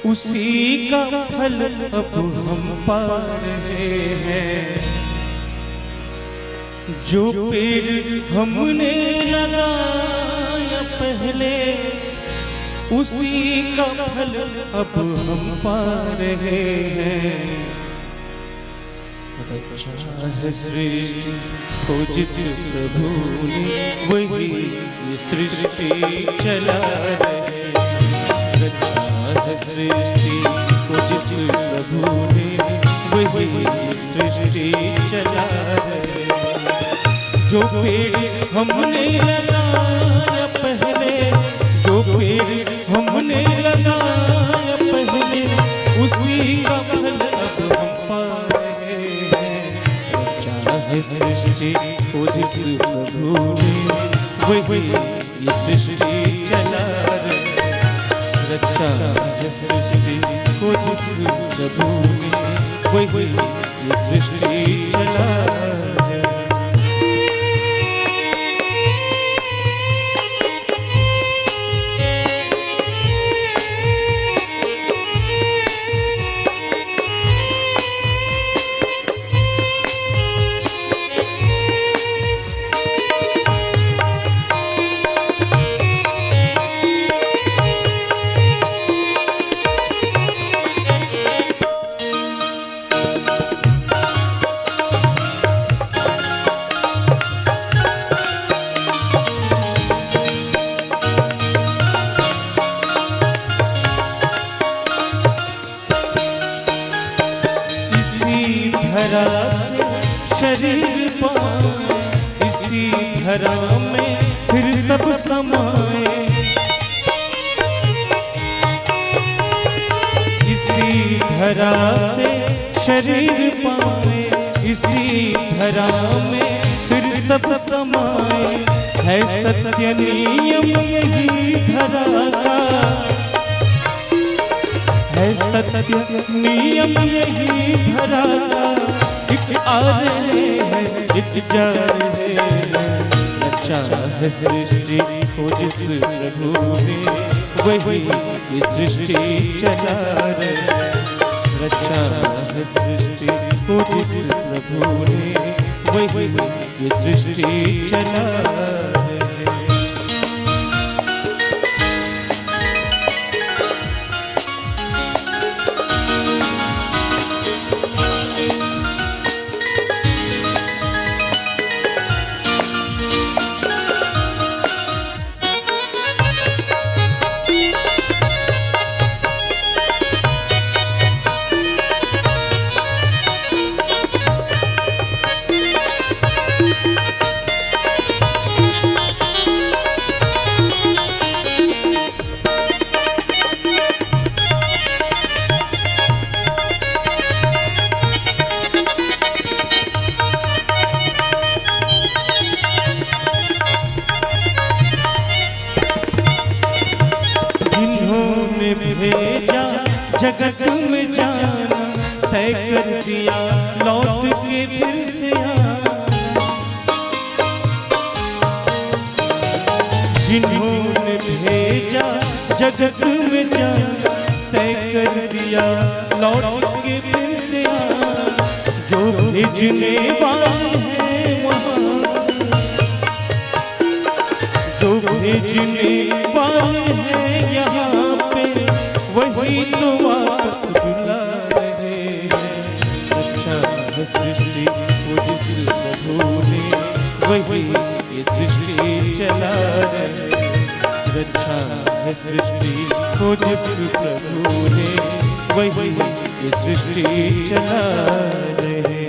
उसी का फल अब हम पा रहे हैं। जो पेड़ हमने लगाया पहले, उसी का फल अब हम पा रहे हैं। रचा है सृष्टि को जिस प्रभु ने, वही ये सृष्टि चला रहे। रचा है सृष्टि को जिस प्रभु ने, वही ये सृष्टि चला रहे। जो पेड़ हमने लगाया पहले, जो पेड़ हमने लगाया पहले, उसी का फल अब हम पा रहे हैं। रचा है सृष्टि को जिस प्रभु ने, वही ये सृष्टि चला रहे। रचा है सृष्टि को जिस प्रभु ने, वही ये सृष्टि चला रहे। धरा से शरीर पाए, इसी धरा में फिर सब समाए। इसी धरा से शरीर पाए, इसी धरा में फिर सब समाए। है सत्य नियम यही धरा का, है सत्य नियम यही धरा का। एक आ रहे हैं, एक जा रहे हैं। रचा है सृष्टि को जिस प्रभु ने, वही ये सृष्टि चला रहे। रचा है सृष्टि को जिस प्रभु ने, वही ये सृष्टि चला रहे। भेजा जगत में जाना, तय कर दिया लौट के फिर से आना। जिन्होंने भेजा जगत में जाना, तय कर दिया लौट के फिर से आना। जो भेजने वाले हैं वहाँ, जो भेजने वाले हैं यहाँ पे, वही तो वापस बुला रहे हैं। रचा है सृष्टि को जिस प्रभु ने, वही ये सृष्टि चला रहे। रचा है सृष्टि को जिस प्रभु ने, वही ये सृष्टि चला रहे।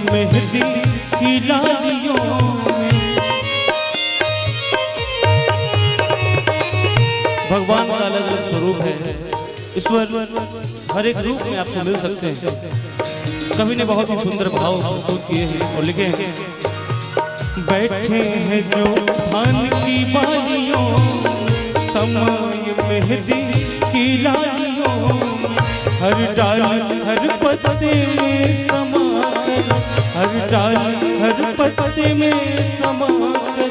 मेहंदी की लालियों में। भगवान का अलग अलग स्वरूप है, ईश्वर हर एक रूप में आपको मिल सकते हैं। कवि ने बहुत ही सुंदर भाव प्रस्तुत किए हैं और लिखे हैं, बैठे हैं जो धान की बालियों, समय मेहंदी की लालियों, हर डाल हर पत्ते में समाकर, हर डाल हर पत्ते में समाकर,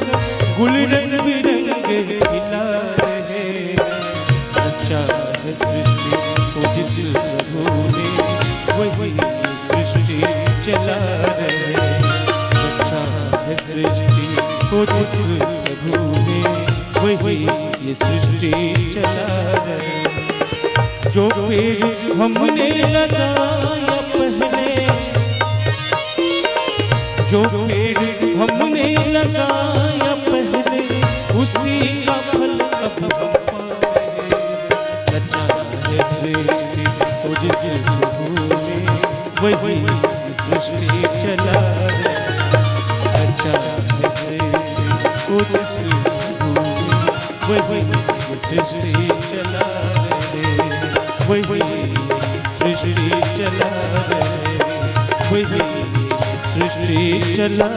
गुल रंग बिरंगे खिला रहे। अच्छा है सृष्टि को जिस प्रभु ने, वही सृष्टि चला रहे। अच्छा है सृष्टि को जिस प्रभु ने, वही ये सृष्टि चला रहे। जो पेड़ हमने लगाया पहले, जो पेड़ हमने लगाया पहले, उसी का फल अब पाए। अच्छा है सृष्टि को जिस प्रभु ने, वही सृष्टि चला रहे। अच्छा है सृष्टि को जिस प्रभु ने, वही सृष्टि चला रहे। वही सृष्टि चला रहे, वही सृष्टि चला